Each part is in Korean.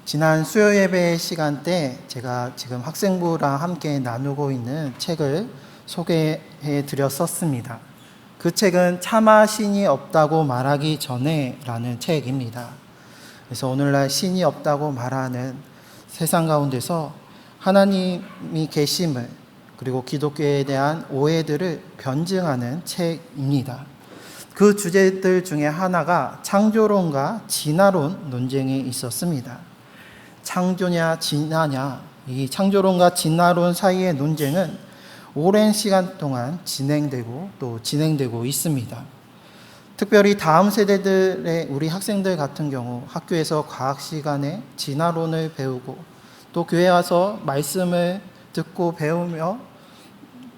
지난 수요 예배 시간 때 제가 지금 학생부랑 함께 나누고 있는 책을 소개해 드렸었습니다. 그 책은 차마 신이 없다고 말하기 전에 라는 책입니다. 그래서 오늘날 신이 없다고 말하는 세상 가운데서 하나님이 계심을, 그리고 기독교에 대한 오해들을 변증하는 책입니다. 그 주제들 중에 하나가 창조론과 진화론 논쟁이 있었습니다. 창조냐 진화냐, 이 창조론과 진화론 사이의 논쟁은 오랜 시간 동안 진행되고 있습니다. 특별히 다음 세대들의 우리 학생들 같은 경우 학교에서 과학 시간에 진화론을 배우고 또 교회 와서 말씀을 듣고 배우며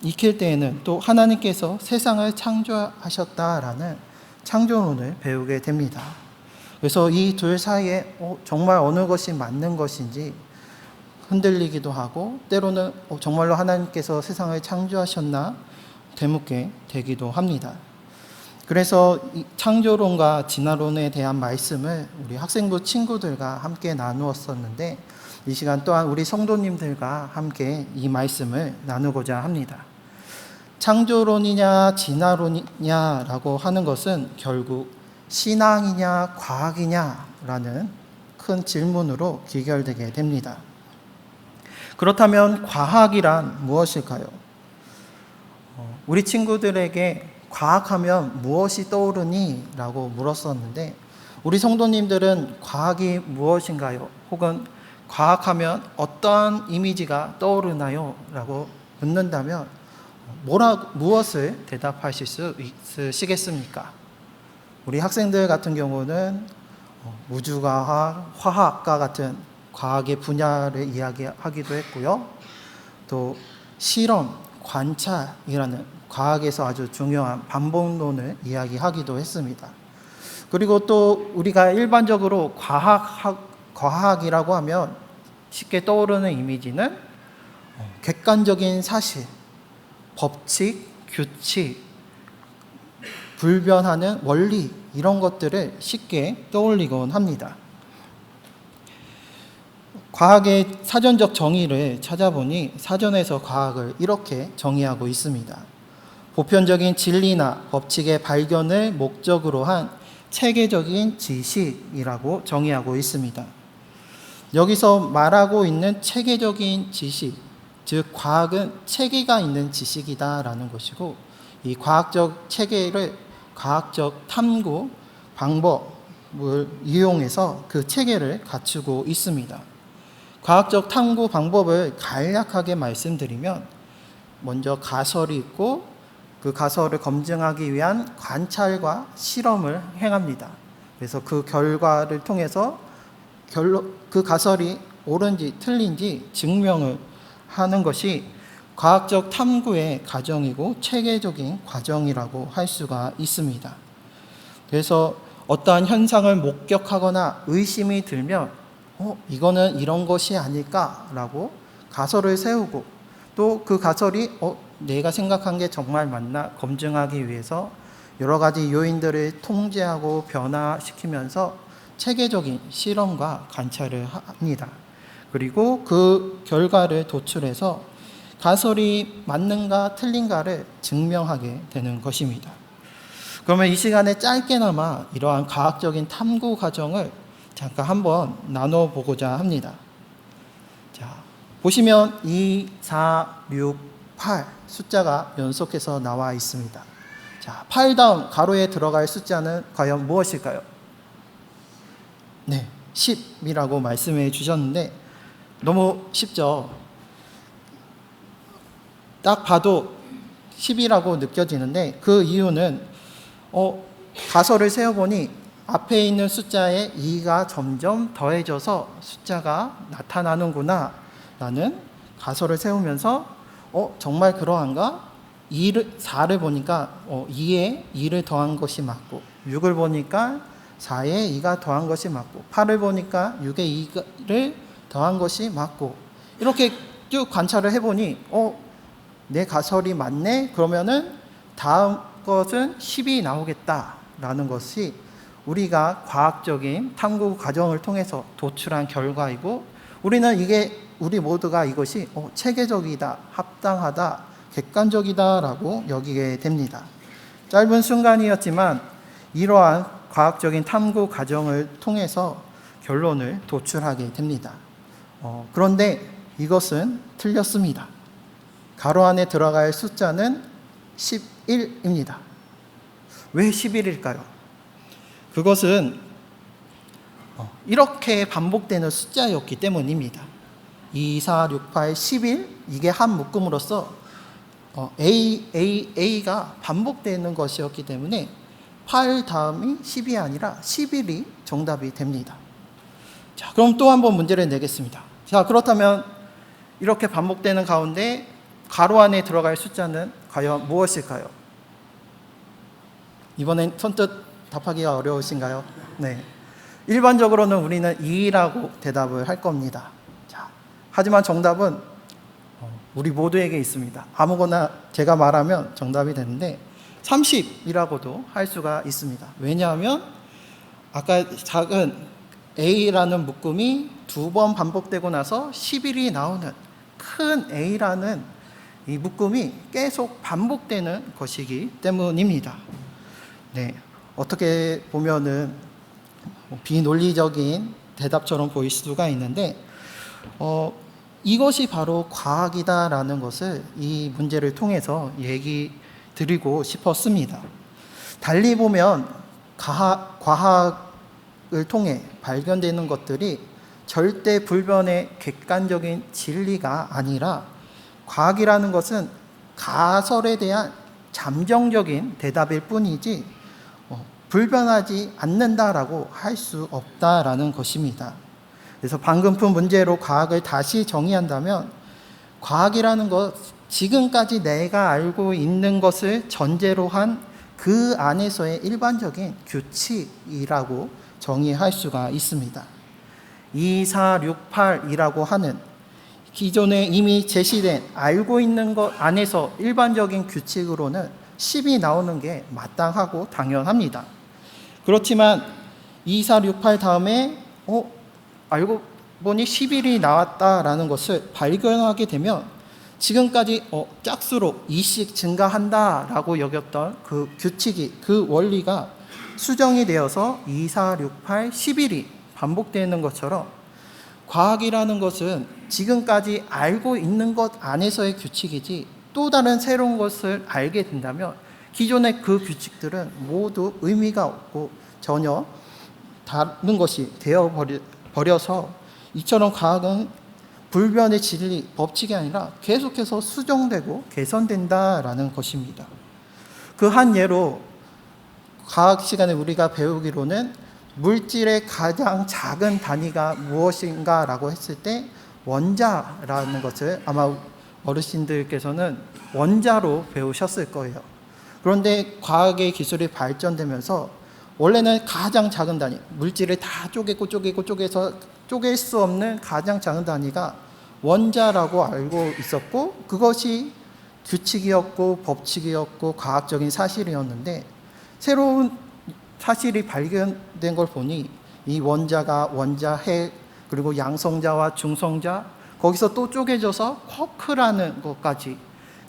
익힐 때에는 또 하나님께서 세상을 창조하셨다라는 창조론을 배우게 됩니다. 그래서 이 둘 사이에 정말 어느 것이 맞는 것인지 흔들리기도 하고, 때로는 정말로 하나님께서 세상을 창조하셨나 되묻게 되기도 합니다. 그래서 이 창조론과 진화론에 대한 말씀을 우리 학생부 친구들과 함께 나누었었는데, 이 시간 또한 우리 성도님들과 함께 이 말씀을 나누고자 합니다. 창조론이냐 진화론이냐라고 하는 것은 결국 신앙이냐 과학이냐라는 큰 질문으로 귀결되게 됩니다. 그렇다면 과학이란 무엇일까요? 우리 친구들에게 과학하면 무엇이 떠오르니? 라고 물었었는데, 우리 성도님들은 과학이 무엇인가요? 혹은 과학하면 어떠한 이미지가 떠오르나요? 라고 묻는다면 무엇을 대답하실 수 있으시겠습니까? 우리 학생들 같은 경우는 우주과학, 화학과 같은 과학의 분야를 이야기하기도 했고요. 또 실험, 관찰이라는 과학에서 아주 중요한 반복론을 이야기하기도 했습니다. 그리고 또 우리가 일반적으로 과학이라고 하면 쉽게 떠오르는 이미지는 객관적인 사실, 법칙, 규칙, 불변하는 원리, 이런 것들을 쉽게 떠올리곤 합니다. 과학의 사전적 정의를 찾아보니 사전에서 과학을 이렇게 정의하고 있습니다. 보편적인 진리나 법칙의 발견을 목적으로 한 체계적인 지식이라고 정의하고 있습니다. 여기서 말하고 있는 체계적인 지식, 즉 과학은 체계가 있는 지식이다라는 것이고, 이 과학적 체계를 과학적 탐구 방법을 이용해서 그 체계를 갖추고 있습니다. 과학적 탐구 방법을 간략하게 말씀드리면, 먼저 가설이 있고 그 가설을 검증하기 위한 관찰과 실험을 행합니다. 그래서 그 결과를 통해서 그 가설이 옳은지 틀린지 증명을 하는 것이 과학적 탐구의 과정이고 체계적인 과정이라고 할 수가 있습니다. 그래서 어떠한 현상을 목격하거나 의심이 들면 이거는 이런 것이 아닐까라고 가설을 세우고, 또 그 가설이 내가 생각한 게 정말 맞나 검증하기 위해서 여러 가지 요인들을 통제하고 변화시키면서 체계적인 실험과 관찰을 합니다. 그리고 그 결과를 도출해서 가설이 맞는가 틀린가를 증명하게 되는 것입니다. 그러면 이 시간에 짧게나마 이러한 과학적인 탐구 과정을 잠깐 한번 나눠보고자 합니다. 자, 보시면 2, 4, 6, 8 숫자가 연속해서 나와 있습니다. 자, 8 다음 가로에 들어갈 숫자는 과연 무엇일까요? 네, 10이라고 말씀해 주셨는데 너무 쉽죠? 딱 봐도 10이라고 느껴지는데, 그 이유는 가설을 세어보니 앞에 있는 숫자에 2가 점점 더해져서 숫자가 나타나는구나 라는 가설을 세우면서 정말 그러한가? 4를 보니까 2에 2를 더한 것이 맞고, 6을 보니까 4에 2가 더한 것이 맞고, 8을 보니까 6에 2를 더한 것이 맞고, 이렇게 쭉 관찰을 해보니 내 가설이 맞네? 그러면은 다음 것은 10이 나오겠다라는 것이 우리가 과학적인 탐구 과정을 통해서 도출한 결과이고, 우리 모두가 이것이 체계적이다, 합당하다, 객관적이다라고 여기게 됩니다. 짧은 순간이었지만 이러한 과학적인 탐구 과정을 통해서 결론을 도출하게 됩니다. 그런데 이것은 틀렸습니다. 가로 안에 들어갈 숫자는 11입니다. 왜 11일까요? 그것은 이렇게 반복되는 숫자였기 때문입니다. 2, 4, 6, 8, 11 이게 한 묶음으로써 A가 반복되는 것이었기 때문에 8 다음이 10이 아니라 11이 정답이 됩니다. 자, 그럼 또 한 번 문제를 내겠습니다. 자, 그렇다면 이렇게 반복되는 가운데 가로 안에 들어갈 숫자는 과연 무엇일까요? 이번엔 선뜻 답하기가 어려우신가요? 네. 일반적으로는 우리는 2라고 대답을 할 겁니다. 자, 하지만 정답은 우리 모두에게 있습니다. 아무거나 제가 말하면 정답이 되는데 30이라고도 할 수가 있습니다. 왜냐하면 아까 작은 A라는 묶음이 2번 반복되고 나서 11이 나오는 큰 A라는 이 묶음이 계속 반복되는 것이기 때문입니다. 네, 어떻게 보면은 비논리적인 대답처럼 보일 수가 있는데 이것이 바로 과학이다라는 것을 이 문제를 통해서 얘기 드리고 싶었습니다. 달리 보면 과학을 통해 발견되는 것들이 절대 불변의 객관적인 진리가 아니라 과학이라는 것은 가설에 대한 잠정적인 대답일 뿐이지 불변하지 않는다라고 할 수 없다라는 것입니다. 그래서 방금 푼 문제로 과학을 다시 정의한다면 과학이라는 것, 지금까지 내가 알고 있는 것을 전제로 한 그 안에서의 일반적인 규칙이라고 정의할 수가 있습니다. 2, 4, 6, 8이라고 하는 기존에 이미 제시된 알고 있는 것 안에서 일반적인 규칙으로는 10이 나오는 게 마땅하고 당연합니다. 그렇지만 2, 4, 6, 8 다음에 알고 보니 11이 나왔다라는 것을 발견하게 되면 지금까지 짝수로 2씩 증가한다라고 여겼던 그 규칙이, 그 원리가 수정이 되어서 2, 4, 6, 8, 11이 반복되는 것처럼 과학이라는 것은 지금까지 알고 있는 것 안에서의 규칙이지 또 다른 새로운 것을 알게 된다면 기존의 그 규칙들은 모두 의미가 없고 전혀 다른 것이 되어버려서 이처럼 과학은 불변의 진리, 법칙이 아니라 계속해서 수정되고 개선된다라는 것입니다. 그 한 예로 과학 시간에 우리가 배우기로는 물질의 가장 작은 단위가 무엇인가라고 했을 때 원자라는 것을 아마 어르신들께서는 원자로 배우셨을 거예요. 그런데 과학의 기술이 발전되면서 원래는 가장 작은 단위, 물질을 다 쪼개서 쪼갤 수 없는 가장 작은 단위가 원자라고 알고 있었고 그것이 규칙이었고 법칙이었고 과학적인 사실이었는데 새로운 사실이 발견된 걸 보니 이 원자가 원자핵 그리고 양성자와 중성자 거기서 또 쪼개져서 쿼크라는 것까지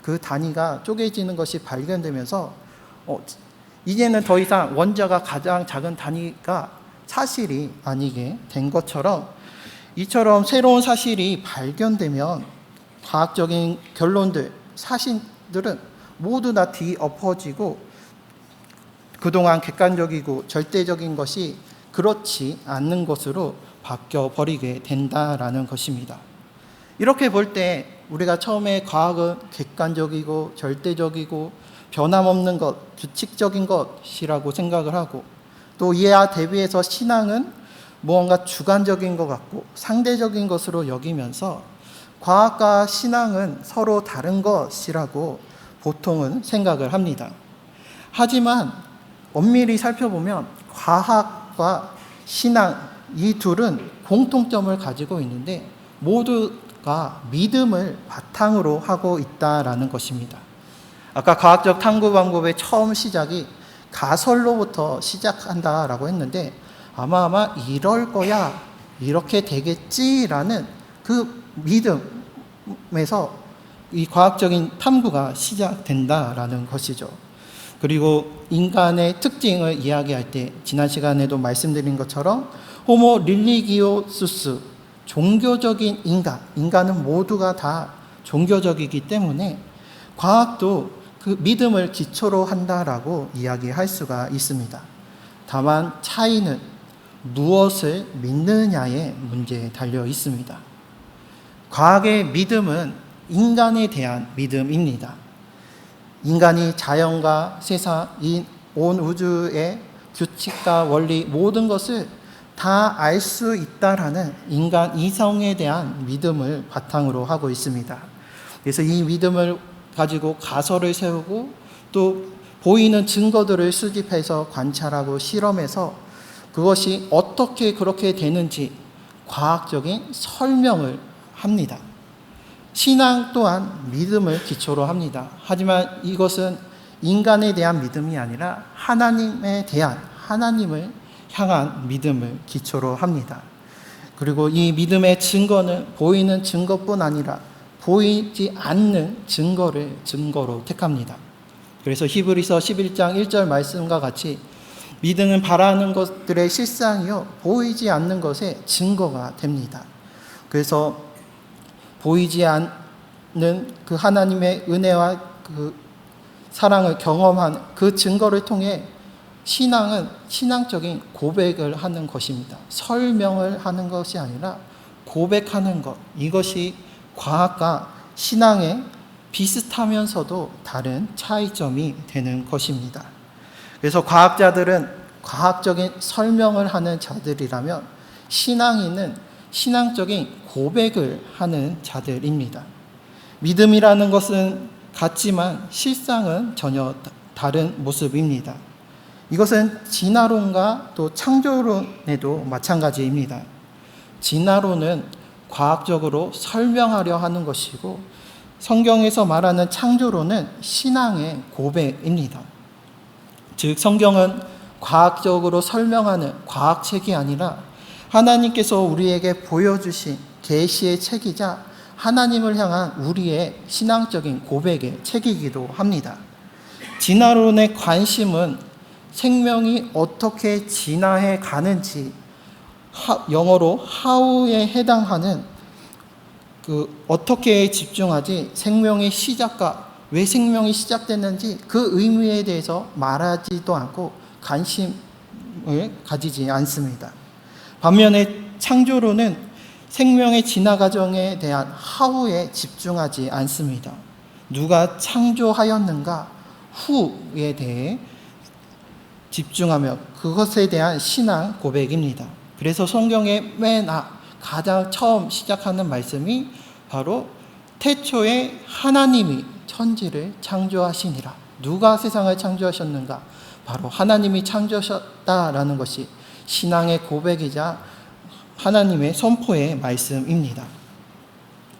그 단위가 쪼개지는 것이 발견되면서 이제는 더 이상 원자가 가장 작은 단위가 사실이 아니게 된 것처럼 이처럼 새로운 사실이 발견되면 과학적인 결론들, 사실들은 모두 다 뒤엎어지고 그동안 객관적이고 절대적인 것이 그렇지 않는 것으로 바뀌어버리게 된다라는 것입니다. 이렇게 볼 때 우리가 처음에 과학은 객관적이고 절대적이고 변함없는 것, 규칙적인 것이라고 생각을 하고 또 이와 대비해서 신앙은 무언가 주관적인 것 같고 상대적인 것으로 여기면서 과학과 신앙은 서로 다른 것이라고 보통은 생각을 합니다. 하지만 엄밀히 살펴보면 과학과 신앙 이 둘은 공통점을 가지고 있는데 모두가 믿음을 바탕으로 하고 있다라는 것입니다. 아까 과학적 탐구 방법의 처음 시작이 가설로부터 시작한다라고 했는데 아마 이럴 거야, 이렇게 되겠지라는 그 믿음에서 이 과학적인 탐구가 시작된다라는 것이죠. 그리고 인간의 특징을 이야기할 때 지난 시간에도 말씀드린 것처럼 호모 릴리기오수스, 종교적인 인간은 모두가 다 종교적이기 때문에 과학도 그 믿음을 기초로 한다라고 이야기할 수가 있습니다. 다만 차이는 무엇을 믿느냐의 문제에 달려 있습니다. 과학의 믿음은 인간에 대한 믿음입니다. 인간이 자연과 세상, 온 우주의 규칙과 원리 모든 것을 다 알 수 있다라는 인간 이성에 대한 믿음을 바탕으로 하고 있습니다. 그래서 이 믿음을 가지고 가설을 세우고 또 보이는 증거들을 수집해서 관찰하고 실험해서 그것이 어떻게 그렇게 되는지 과학적인 설명을 합니다. 신앙 또한 믿음을 기초로 합니다. 하지만 이것은 인간에 대한 믿음이 아니라 하나님에 대한, 하나님을 향한 믿음을 기초로 합니다. 그리고 이 믿음의 증거는 보이는 증거뿐 아니라 보이지 않는 증거를 증거로 택합니다. 그래서 히브리서 11장 1절 말씀과 같이 믿음은 바라는 것들의 실상이요 보이지 않는 것의 증거가 됩니다. 그래서 보이지 않는 그 하나님의 은혜와 그 사랑을 경험한 그 증거를 통해 신앙은 신앙적인 고백을 하는 것입니다. 설명을 하는 것이 아니라 고백하는 것. 이것이 과학과 신앙의 비슷하면서도 다른 차이점이 되는 것입니다. 그래서 과학자들은 과학적인 설명을 하는 자들이라면 신앙인은 신앙적인 고백을 하는 자들입니다. 믿음이라는 것은 같지만 실상은 전혀 다른 모습입니다. 이것은 진화론과 또 창조론에도 마찬가지입니다. 진화론은 과학적으로 설명하려 하는 것이고 성경에서 말하는 창조론은 신앙의 고백입니다. 즉 성경은 과학적으로 설명하는 과학책이 아니라 하나님께서 우리에게 보여주신 계시의 책이자 하나님을 향한 우리의 신앙적인 고백의 책이기도 합니다. 진화론의 관심은 생명이 어떻게 진화해 가는지 영어로 how에 해당하는 그 어떻게에 집중하지 생명의 시작과 왜 생명이 시작됐는지 그 의미에 대해서 말하지도 않고 관심을 가지지 않습니다. 반면에 창조론은 생명의 진화 과정에 대한 how에 집중하지 않습니다. 누가 창조하였는가 후에 대해 집중하며 그것에 대한 신앙 고백입니다. 그래서 성경의 가장 처음 시작하는 말씀이 바로 태초에 하나님이 천지를 창조하시니라. 누가 세상을 창조하셨는가? 바로 하나님이 창조하셨다라는 것이 신앙의 고백이자 하나님의 선포의 말씀입니다.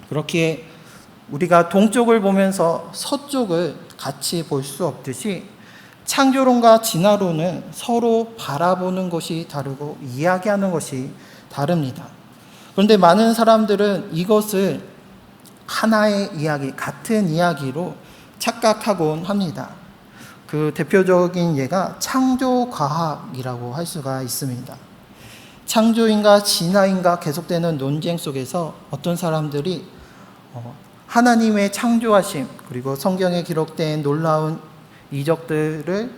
그렇기에 우리가 동쪽을 보면서 서쪽을 같이 볼 수 없듯이 창조론과 진화론은 서로 바라보는 것이 다르고 이야기하는 것이 다릅니다. 그런데 많은 사람들은 이것을 하나의 이야기, 같은 이야기로 착각하곤 합니다. 그 대표적인 예가 창조과학이라고 할 수가 있습니다. 창조인가 진화인가 계속되는 논쟁 속에서 어떤 사람들이 하나님의 창조하심 그리고 성경에 기록된 놀라운 이적들을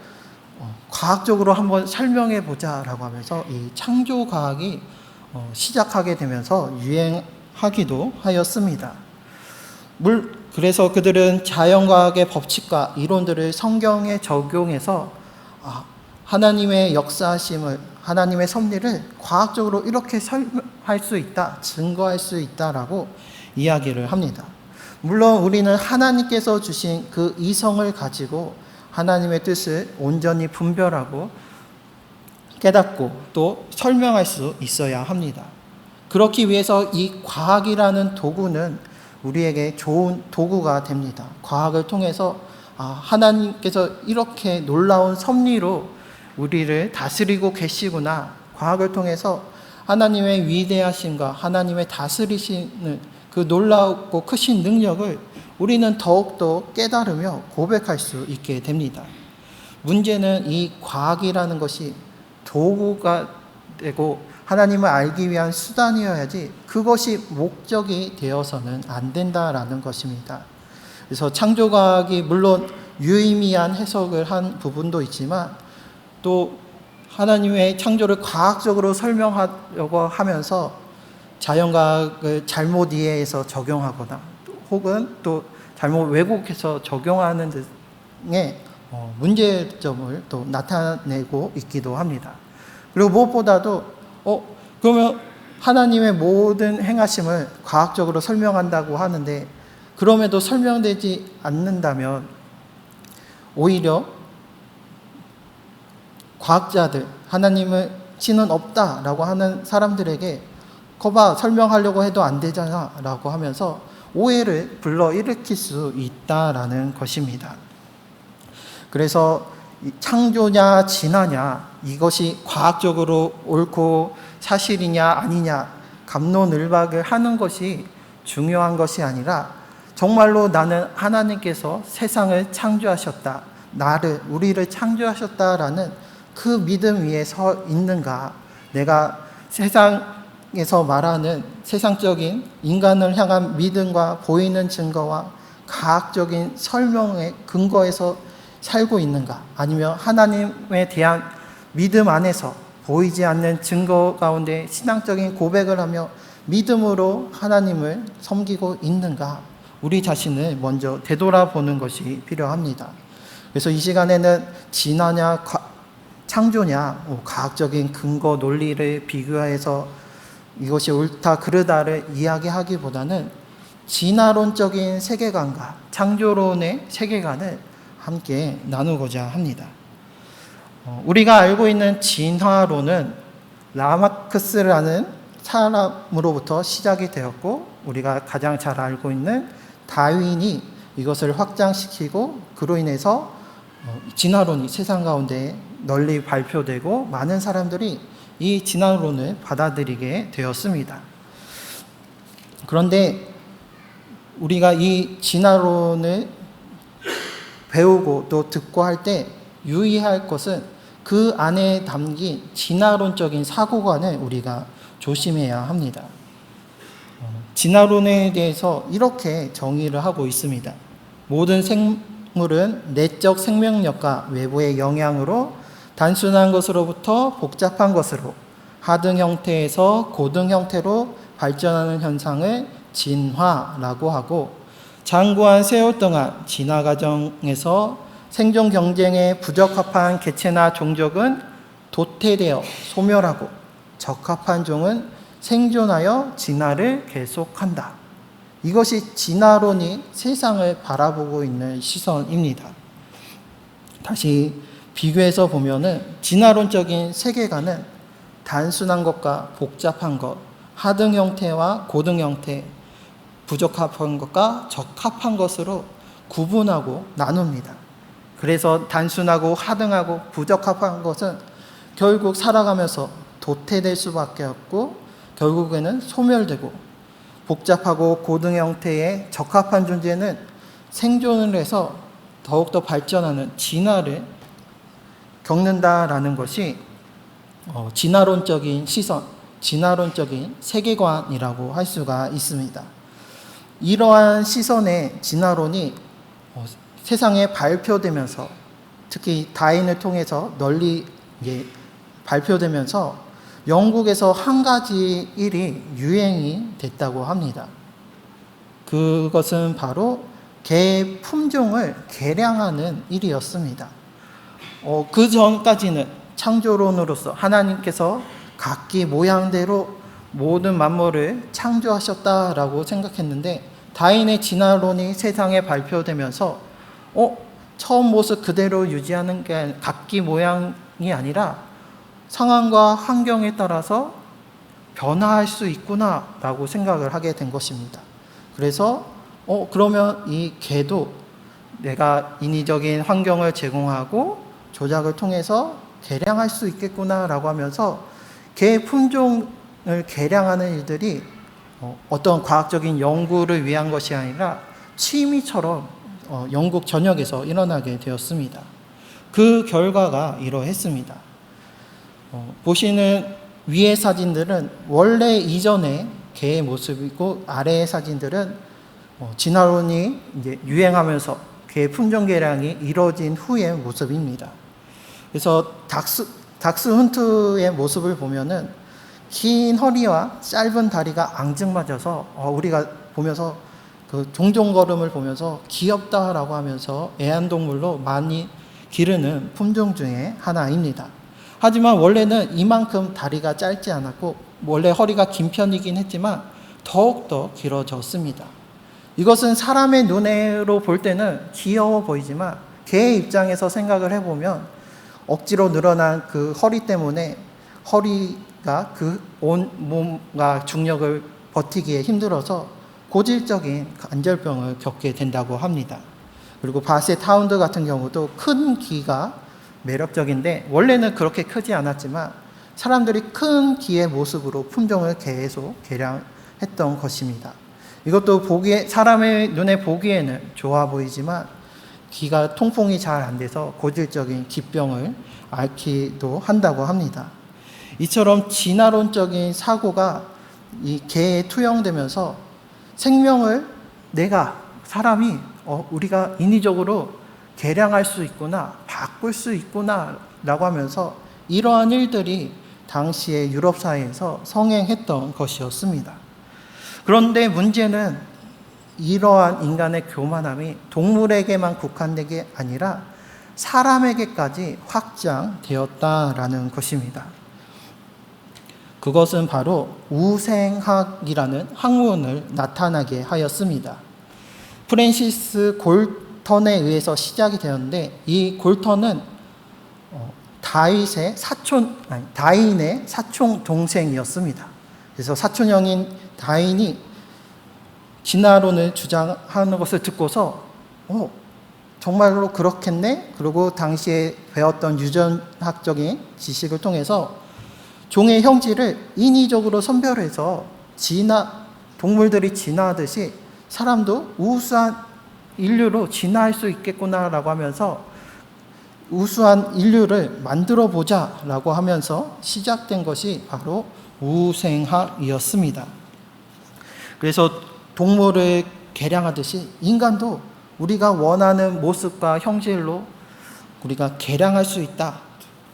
과학적으로 한번 설명해 보자라고 하면서 이 창조과학이 시작하게 되면서 유행하기도 하였습니다. 그래서 그들은 자연과학의 법칙과 이론들을 성경에 적용해서 하나님의 역사하심을, 하나님의 섭리를 과학적으로 이렇게 설명할 수 있다, 증거할 수 있다라고 이야기를 합니다. 물론 우리는 하나님께서 주신 그 이성을 가지고 하나님의 뜻을 온전히 분별하고 깨닫고 또 설명할 수 있어야 합니다. 그렇기 위해서 이 과학이라는 도구는 우리에게 좋은 도구가 됩니다. 과학을 통해서 하나님께서 이렇게 놀라운 섭리로 우리를 다스리고 계시구나. 과학을 통해서 하나님의 위대하심과 하나님의 다스리시는 그 놀랍고 크신 능력을 우리는 더욱더 깨달으며 고백할 수 있게 됩니다. 문제는 이 과학이라는 것이 도구가 되고 하나님을 알기 위한 수단이어야지 그것이 목적이 되어서는 안 된다라는 것입니다. 그래서 창조과학이 물론 유의미한 해석을 한 부분도 있지만 또 하나님의 창조를 과학적으로 설명하려고 하면서 자연과학을 잘못 이해해서 적용하거나 혹은 또 잘못 왜곡해서 적용하는 등의 문제점을 또 나타내고 있기도 합니다. 그리고 무엇보다도 그러면 하나님의 모든 행하심을 과학적으로 설명한다고 하는데 그럼에도 설명되지 않는다면 오히려 과학자들, 하나님의 신은 없다라고 하는 사람들에게 거봐 설명하려고 해도 안 되잖아 라고 하면서 오해를 불러일으킬 수 있다라는 것입니다. 그래서 창조냐 진화냐 이것이 과학적으로 옳고 사실이냐 아니냐 갑론을박을 하는 것이 중요한 것이 아니라 정말로 나는 하나님께서 세상을 창조하셨다, 우리를 창조하셨다라는 그 믿음 위에 서 있는가, 내가 세상에서 말하는 세상적인 인간을 향한 믿음과 보이는 증거와 과학적인 설명의 근거에서 살고 있는가, 아니면 하나님에 대한 믿음 안에서 보이지 않는 증거 가운데 신앙적인 고백을 하며 믿음으로 하나님을 섬기고 있는가, 우리 자신을 먼저 되돌아보는 것이 필요합니다. 그래서 이 시간에는 진화냐 창조냐 과학적인 근거 논리를 비교해서 이것이 옳다 그르다를 이야기하기보다는 진화론적인 세계관과 창조론의 세계관을 함께 나누고자 합니다. 우리가 알고 있는 진화론은 라마크스라는 사람으로부터 시작이 되었고 우리가 가장 잘 알고 있는 다윈이 이것을 확장시키고 그로 인해서 진화론이 세상 가운데 널리 발표되고 많은 사람들이 이 진화론을 받아들이게 되었습니다. 그런데 우리가 이 진화론을 배우고 또 듣고 할 때 유의할 것은 그 안에 담긴 진화론적인 사고관을 우리가 조심해야 합니다. 진화론에 대해서 이렇게 정의를 하고 있습니다. 모든 생물은 내적 생명력과 외부의 영향으로 단순한 것으로부터 복잡한 것으로 하등 형태에서 고등 형태로 발전하는 현상을 진화라고 하고, 장구한 세월 동안 진화 과정에서 생존 경쟁에 부적합한 개체나 종족은 도태되어 소멸하고 적합한 종은 생존하여 진화를 계속한다. 이것이 진화론이 세상을 바라보고 있는 시선입니다. 다시 비교해서 보면은 진화론적인 세계관은 단순한 것과 복잡한 것, 하등 형태와 고등 형태, 부적합한 것과 적합한 것으로 구분하고 나눕니다. 그래서 단순하고 하등하고 부적합한 것은 결국 살아가면서 도태될 수밖에 없고 결국에는 소멸되고, 복잡하고 고등 형태의 적합한 존재는 생존을 해서 더욱더 발전하는 진화를 겪는다라는 것이 진화론적인 시선, 진화론적인 세계관이라고 할 수가 있습니다. 이러한 시선의 진화론이 세상에 발표되면서, 특히 다윈을 통해서 널리 발표되면서 영국에서 한 가지 일이 유행이 됐다고 합니다. 그것은 바로 개 품종을 개량하는 일이었습니다. 그 전까지는 창조론으로서 하나님께서 각기 모양대로 모든 만물을 창조하셨다라고 생각했는데, 다윈의 진화론이 세상에 발표되면서 처음 모습 그대로 유지하는 게 각기 모양이 아니라 상황과 환경에 따라서 변화할 수 있구나라고 생각을 하게 된 것입니다. 그래서 그러면 이 개도 내가 인위적인 환경을 제공하고 조작을 통해서 개량할 수 있겠구나라고 하면서 개 품종을 개량하는 일들이 어떤 과학적인 연구를 위한 것이 아니라 취미처럼 영국 전역에서 일어나게 되었습니다. 그 결과가 이러했습니다. 보시는 위의 사진들은 원래 이전의 개의 모습이고 아래의 사진들은 진화론이 이제 유행하면서 개 품종 개량이 이루어진 후의 모습입니다. 그래서 닥스훈트의 모습을 보면은 긴 허리와 짧은 다리가 앙증맞아서 우리가 보면서 그 종종 걸음을 보면서 귀엽다라고 하면서 애완동물로 많이 기르는 품종 중에 하나입니다. 하지만 원래는 이만큼 다리가 짧지 않았고 원래 허리가 긴 편이긴 했지만 더욱더 길어졌습니다. 이것은 사람의 눈으로 볼 때는 귀여워 보이지만 개의 입장에서 생각을 해보면 억지로 늘어난 그 허리 때문에 허리가 그 온 몸과 중력을 버티기에 힘들어서 고질적인 관절병을 겪게 된다고 합니다. 그리고 바셋 하운드 같은 경우도 큰 귀가 매력적인데 원래는 그렇게 크지 않았지만 사람들이 큰 귀의 모습으로 품종을 계속 개량했던 것입니다. 이것도 사람의 눈에 보기에는 좋아 보이지만 귀가 통풍이 잘 안 돼서 고질적인 기병을 앓기도 한다고 합니다. 이처럼 진화론적인 사고가 이 개에 투영되면서 생명을 사람이 우리가 인위적으로 개량할 수 있구나, 바꿀 수 있구나 라고 하면서 이러한 일들이 당시의 유럽 사회에서 성행했던 것이었습니다. 그런데 문제는 이러한 인간의 교만함이 동물에게만 국한된 게 아니라 사람에게까지 확장되었다라는 것입니다. 그것은 바로 우생학이라는 학문을 나타나게 하였습니다. 프랜시스 골턴에 의해서 시작이 되었는데 이 골턴은 다인의 사촌 동생이었습니다. 그래서 사촌형인 다인이 진화론을 주장하는 것을 듣고서 정말로 그렇겠네? 그리고 당시에 배웠던 유전학적인 지식을 통해서 종의 형질을 인위적으로 선별해서 동물들이 진화하듯이 사람도 우수한 인류로 진화할 수 있겠구나라고 하면서 우수한 인류를 만들어 보자라고 하면서 시작된 것이 바로 우생학이었습니다. 그래서 동물을 개량하듯이 인간도 우리가 원하는 모습과 형질로 우리가 개량할 수 있다.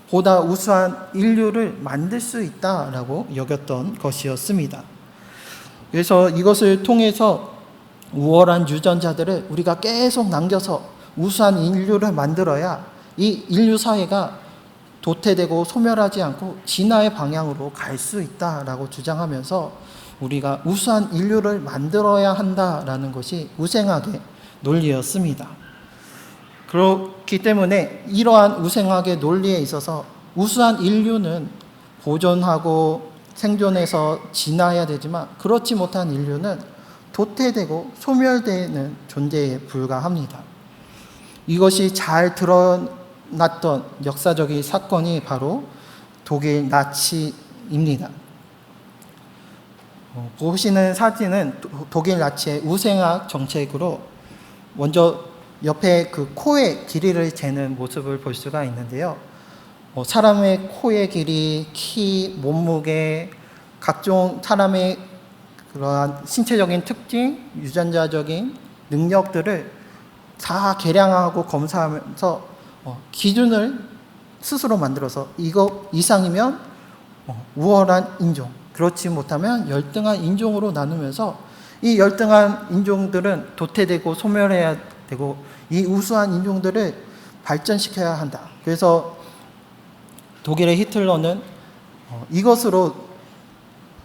보다 우수한 인류를 만들 수 있다라고 여겼던 것이었습니다. 그래서 이것을 통해서 우월한 유전자들을 우리가 계속 남겨서 우수한 인류를 만들어야 이 인류 사회가 도태되고 소멸하지 않고 진화의 방향으로 갈 수 있다라고 주장하면서 우리가 우수한 인류를 만들어야 한다라는 것이 우생학의 논리였습니다. 그렇기 때문에 이러한 우생학의 논리에 있어서 우수한 인류는 보존하고 생존해서 진화해야 되지만 그렇지 못한 인류는 도태되고 소멸되는 존재에 불과합니다. 이것이 잘 드러났던 역사적인 사건이 바로 독일 나치입니다. 보시는 사진은 독일 나치의 우생학 정책으로 먼저 옆에 그 코의 길이를 재는 모습을 볼 수가 있는데요. 사람의 코의 길이, 키, 몸무게, 각종 사람의 그러한 신체적인 특징, 유전자적인 능력들을 다 계량하고 검사하면서 기준을 스스로 만들어서 이거 이상이면 우월한 인종, 그렇지 못하면 열등한 인종으로 나누면서 이 열등한 인종들은 도태되고 소멸해야 되고 이 우수한 인종들을 발전시켜야 한다. 그래서 독일의 히틀러는 이것으로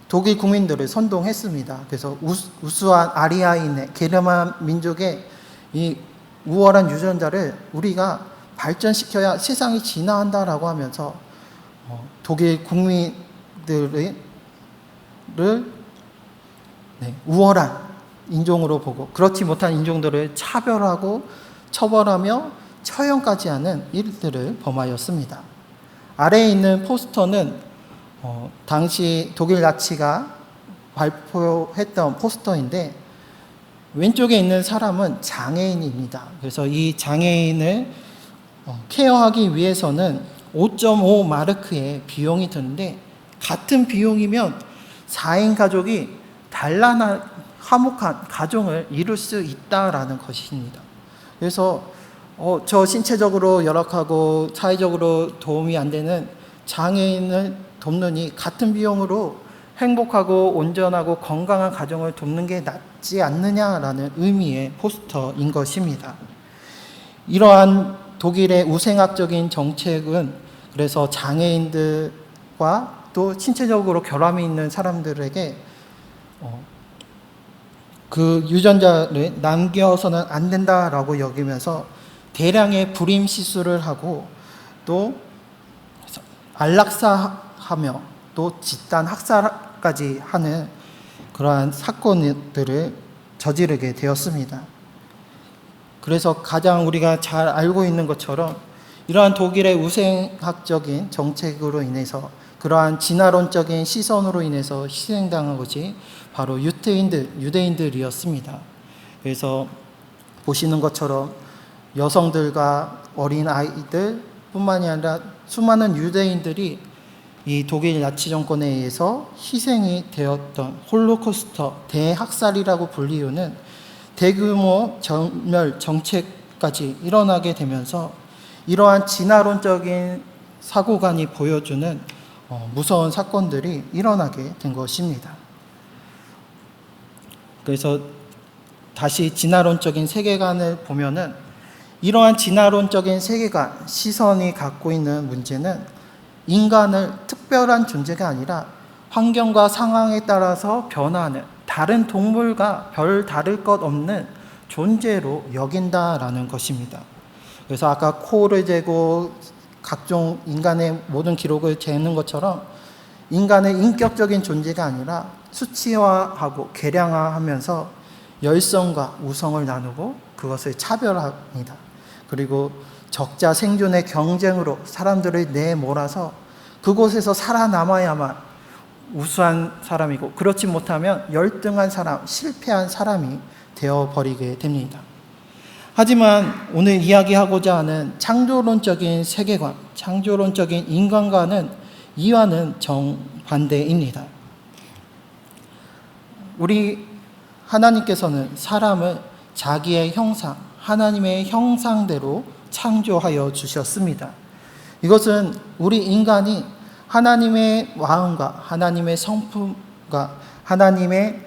독일 국민들을 선동했습니다. 그래서 우수한 아리아인의 게르만 민족의 이 우월한 유전자를 우리가 발전시켜야 세상이 진화한다라고 하면서 독일 국민들을 우월한 인종으로 보고 그렇지 못한 인종들을 차별하고 처벌하며 처형까지 하는 일들을 범하였습니다. 아래에 있는 포스터는 당시 독일 나치가 발표했던 포스터인데 왼쪽에 있는 사람은 장애인입니다. 그래서 이 장애인을 케어하기 위해서는 5.5 마르크의 비용이 드는데 같은 비용이면 4인 가족이 단란한 화목한 가정을 이룰 수 있다라는 것입니다. 그래서 저 신체적으로 열악하고 사회적으로 도움이 안 되는 장애인을 돕느니 같은 비용으로 행복하고 온전하고 건강한 가정을 돕는 게 낫지 않느냐라는 의미의 포스터인 것입니다. 이러한 독일의 우생학적인 정책은 그래서 장애인들과 또 신체적으로 결함이 있는 사람들에게 그 유전자를 남겨서는 안 된다라고 여기면서 대량의 불임 시술을 하고 또 안락사하며 또 집단 학살까지 하는 그러한 사건들을 저지르게 되었습니다. 그래서 가장 우리가 잘 알고 있는 것처럼 이러한 독일의 우생학적인 정책으로 인해서 그러한 진화론적인 시선으로 인해서 희생당한 것이 바로 유대인들이었습니다. 그래서 보시는 것처럼 여성들과 어린 아이들 뿐만이 아니라 수많은 유대인들이 이 독일 나치 정권에 의해서 희생이 되었던 홀로코스터 대학살이라고 불리우는 대규모 전멸 정책까지 일어나게 되면서 이러한 진화론적인 사고관이 보여주는 무서운 사건들이 일어나게 된 것입니다. 그래서 다시 진화론적인 세계관을 보면은 이러한 진화론적인 세계관, 시선이 갖고 있는 문제는 인간을 특별한 존재가 아니라 환경과 상황에 따라서 변화하는 다른 동물과 별 다를 것 없는 존재로 여긴다라는 것입니다. 그래서 아까 코를 재고 각종 인간의 모든 기록을 재는 것처럼 인간은 인격적인 존재가 아니라 수치화하고 계량화하면서 열성과 우성을 나누고 그것을 차별합니다. 그리고 적자 생존의 경쟁으로 사람들을 내몰아서 그곳에서 살아남아야만 우수한 사람이고 그렇지 못하면 열등한 사람, 실패한 사람이 되어버리게 됩니다. 하지만 오늘 이야기하고자 하는 창조론적인 세계관, 창조론적인 인간과는 이와는 정반대입니다. 우리 하나님께서는 사람을 자기의 형상, 하나님의 형상대로 창조하여 주셨습니다. 이것은 우리 인간이 하나님의 마음과 하나님의 성품과 하나님의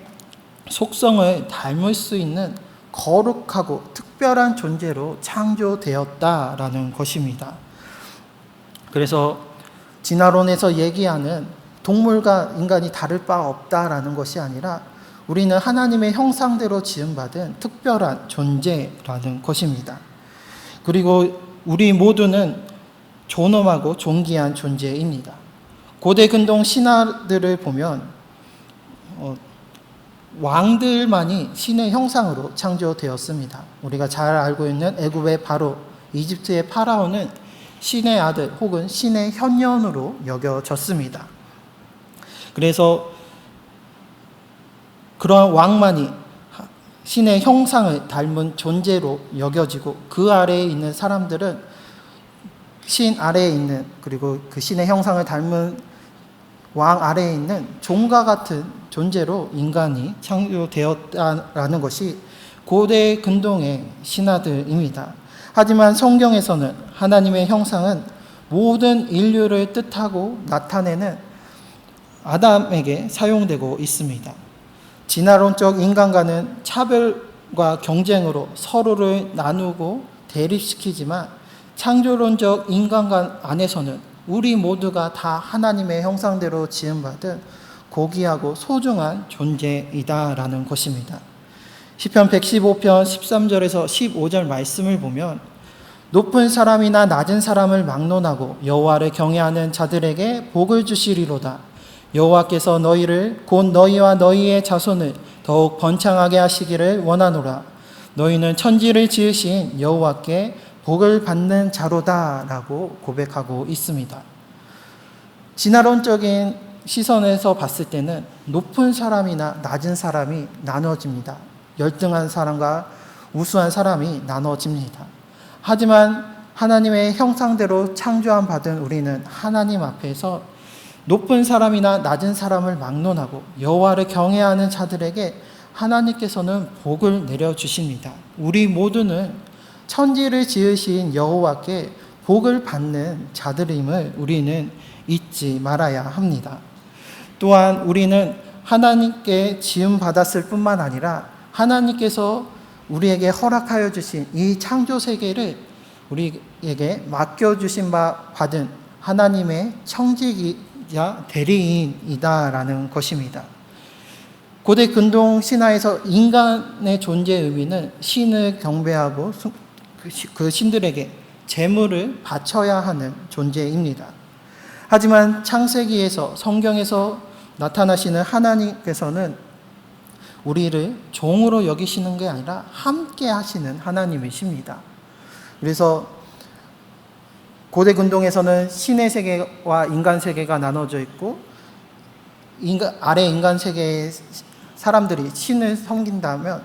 속성을 닮을 수 있는 거룩하고 특별한 존재로 창조되었다라는 것입니다. 그래서 진화론에서 얘기하는 동물과 인간이 다를 바 없다라는 것이 아니라 우리는 하나님의 형상대로 지음받은 특별한 존재라는 것입니다. 그리고 우리 모두는 존엄하고 존귀한 존재입니다. 고대 근동 신화들을 보면 왕들만이 신의 형상으로 창조되었습니다. 우리가 잘 알고 있는 애굽의 바로, 이집트의 파라오는 신의 아들 혹은 신의 현년으로 여겨졌습니다. 그래서 그러한 왕만이 신의 형상을 닮은 존재로 여겨지고 그 아래에 있는 사람들은 신 아래에 있는 그리고 그 신의 형상을 닮은 왕 아래에 있는 종과 같은 존재로 인간이 창조되었다라는 것이 고대 근동의 신화들입니다. 하지만 성경에서는 하나님의 형상은 모든 인류를 뜻하고 나타내는 아담에게 사용되고 있습니다. 진화론적 인간과는 차별과 경쟁으로 서로를 나누고 대립시키지만 창조론적 인간관 안에서는 우리 모두가 다 하나님의 형상대로 지음받은 고귀하고 소중한 존재이다라는 것입니다. 시편 115편 13절에서 15절 말씀을 보면 높은 사람이나 낮은 사람을 막론하고 여호와를 경외하는 자들에게 복을 주시리로다. 여호와께서 너희를 곧 너희와 너희의 자손을 더욱 번창하게 하시기를 원하노라. 너희는 천지를 지으신 여호와께 복을 받는 자로다라고 고백하고 있습니다. 진화론적인 시선에서 봤을 때는 높은 사람이나 낮은 사람이 나눠집니다. 열등한 사람과 우수한 사람이 나눠집니다. 하지만 하나님의 형상대로 창조함 받은 우리는 하나님 앞에서 높은 사람이나 낮은 사람을 막론하고 여호와를 경외하는 자들에게 하나님께서는 복을 내려주십니다. 우리 모두는 천지를 지으신 여호와께 복을 받는 자들임을 우리는 잊지 말아야 합니다. 또한 우리는 하나님께 지음받았을 뿐만 아니라 하나님께서 우리에게 허락하여 주신 이 창조 세계를 우리에게 맡겨주신 바 받은 하나님의 청지기자 대리인이다라는 것입니다. 고대 근동 신화에서 인간의 존재의 의미는 신을 경배하고 그 신들에게 제물을 바쳐야 하는 존재입니다. 하지만 창세기에서 성경에서 나타나시는 하나님께서는 우리를 종으로 여기시는 게 아니라 함께 하시는 하나님이십니다. 그래서 고대 근동에서는 신의 세계와 인간 세계가 나눠져 있고 아래 인간 세계의 사람들이 신을 섬긴다면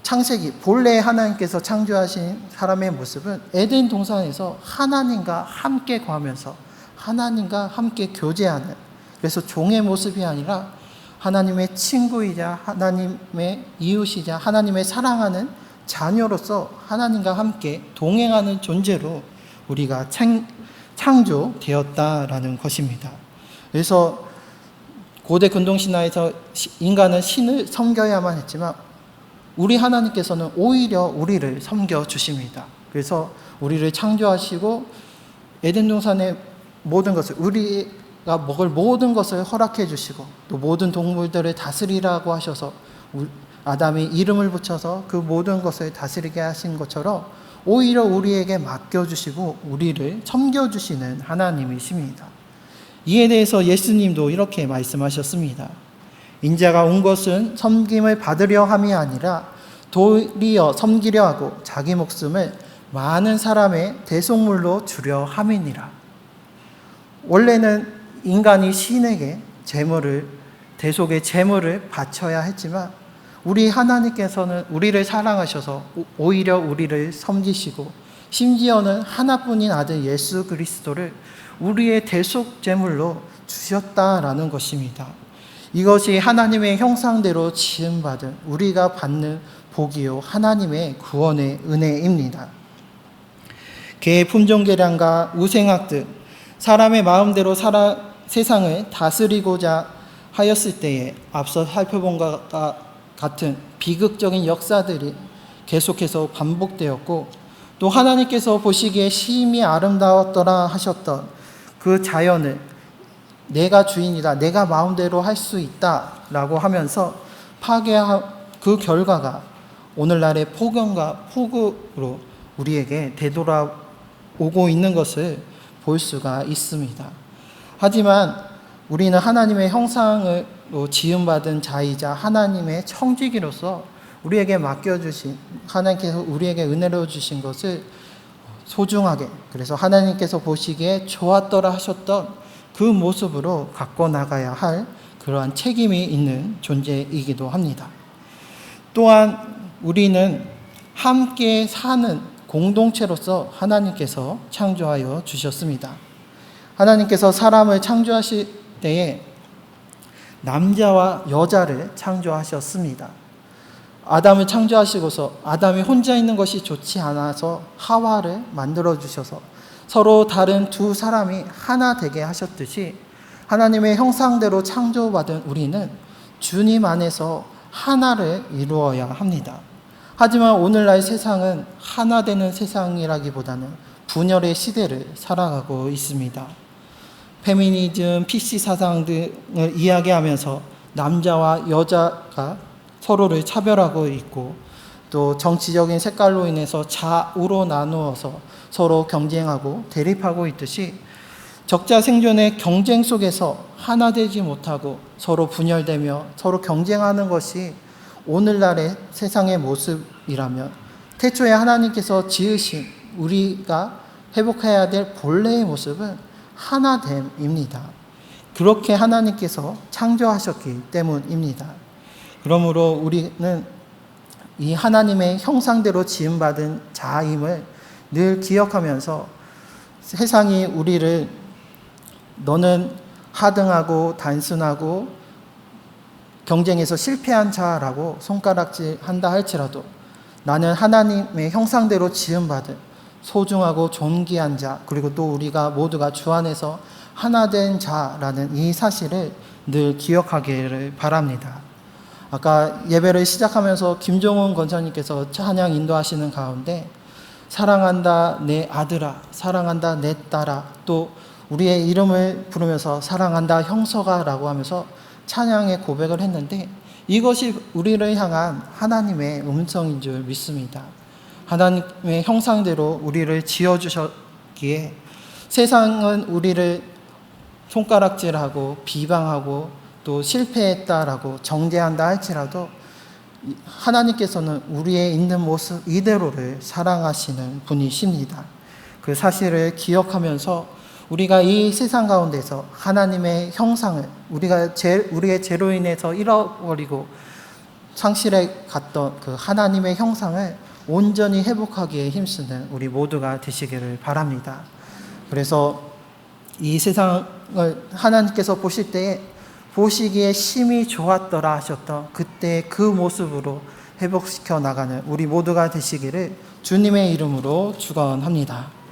창세기 본래 하나님께서 창조하신 사람의 모습은 에덴 동산에서 하나님과 함께 거하면서 하나님과 함께 교제하는, 그래서 종의 모습이 아니라 하나님의 친구이자 하나님의 이웃이자 하나님의 사랑하는 자녀로서 하나님과 함께 동행하는 존재로 우리가 창조되었다라는 것입니다. 그래서 고대 근동 신화에서 인간은 신을 섬겨야만 했지만 우리 하나님께서는 오히려 우리를 섬겨 주십니다. 그래서 우리를 창조하시고 에덴 동산의 모든 것을, 우리가 먹을 모든 것을 허락해 주시고 또 모든 동물들을 다스리라고 하셔서 아담이 이름을 붙여서 그 모든 것을 다스리게 하신 것처럼 오히려 우리에게 맡겨주시고 우리를 섬겨주시는 하나님이십니다. 이에 대해서 예수님도 이렇게 말씀하셨습니다. 인자가 온 것은 섬김을 받으려 함이 아니라 도리어 섬기려 하고 자기 목숨을 많은 사람의 대속물로 주려 함이니라. 원래는 인간이 신에게 대속의 제물을 바쳐야 했지만 우리 하나님께서는 우리를 사랑하셔서 오히려 우리를 섬기시고 심지어는 하나뿐인 아들 예수 그리스도를 우리의 대속 제물로 주셨다라는 것입니다. 이것이 하나님의 형상대로 지음받은 우리가 받는 복이요 하나님의 구원의 은혜입니다. 개의 품종계량과 우생학 등 사람의 마음대로 세상을 다스리고자 하였을 때에 앞서 살펴본 것과 같은 비극적인 역사들이 계속해서 반복되었고 또 하나님께서 보시기에 심히 아름다웠더라 하셨던 그 자연을 내가 주인이다, 내가 마음대로 할 수 있다라고 하면서 파괴한 그 결과가 오늘날의 폭염과 폭우로 우리에게 되돌아오고 있는 것을 볼 수가 있습니다. 하지만 우리는 하나님의 형상으로 지음받은 자이자 하나님의 청지기로서 우리에게 맡겨주신, 하나님께서 우리에게 은혜로 주신 것을 소중하게, 그래서 하나님께서 보시기에 좋았더라 하셨던 그 모습으로 갖고 나가야 할 그러한 책임이 있는 존재이기도 합니다. 또한 우리는 함께 사는 공동체로서 하나님께서 창조하여 주셨습니다. 하나님께서 사람을 창조하실 때에 남자와 여자를 창조하셨습니다. 아담을 창조하시고서 아담이 혼자 있는 것이 좋지 않아서 하와를 만들어 주셔서 서로 다른 두 사람이 하나 되게 하셨듯이 하나님의 형상대로 창조받은 우리는 주님 안에서 하나를 이루어야 합니다. 하지만 오늘날 세상은 하나 되는 세상이라기보다는 분열의 시대를 살아가고 있습니다. 페미니즘, PC 사상 등을 이야기하면서 남자와 여자가 서로를 차별하고 있고 또 정치적인 색깔로 인해서 좌우로 나누어서 서로 경쟁하고 대립하고 있듯이 적자 생존의 경쟁 속에서 하나 되지 못하고 서로 분열되며 서로 경쟁하는 것이 오늘날의 세상의 모습 모습이라면 태초에 하나님께서 지으신 우리가 회복해야 될 본래의 모습은 하나됨입니다. 그렇게 하나님께서 창조하셨기 때문입니다. 그러므로 우리는 이 하나님의 형상대로 지음받은 자임을 늘 기억하면서 세상이 우리를 너는 하등하고 단순하고 경쟁에서 실패한 자라고 손가락질한다 할지라도 나는 하나님의 형상대로 지음받은 소중하고 존귀한 자, 그리고 또 우리가 모두가 주 안에서 하나 된 자라는 이 사실을 늘 기억하기를 바랍니다. 아까 예배를 시작하면서 김종훈 권사님께서 찬양 인도하시는 가운데 사랑한다 내 아들아, 사랑한다 내 딸아, 또 우리의 이름을 부르면서 사랑한다 형서가 라고 하면서 찬양의 고백을 했는데 이것이 우리를 향한 하나님의 음성인 줄 믿습니다. 하나님의 형상대로 우리를 지어주셨기에 세상은 우리를 손가락질하고 비방하고 또 실패했다라고 정죄한다 할지라도 하나님께서는 우리의 있는 모습 이대로를 사랑하시는 분이십니다. 그 사실을 기억하면서 우리가 이 세상 가운데서 하나님의 형상을 우리의 죄로 인해서 잃어버리고 상실해 갔던 그 하나님의 형상을 온전히 회복하기에 힘쓰는 우리 모두가 되시기를 바랍니다. 그래서 이 세상을 하나님께서 보실 때에 보시기에 심히 좋았더라 하셨던 그때의 그 모습으로 회복시켜 나가는 우리 모두가 되시기를 주님의 이름으로 축원합니다.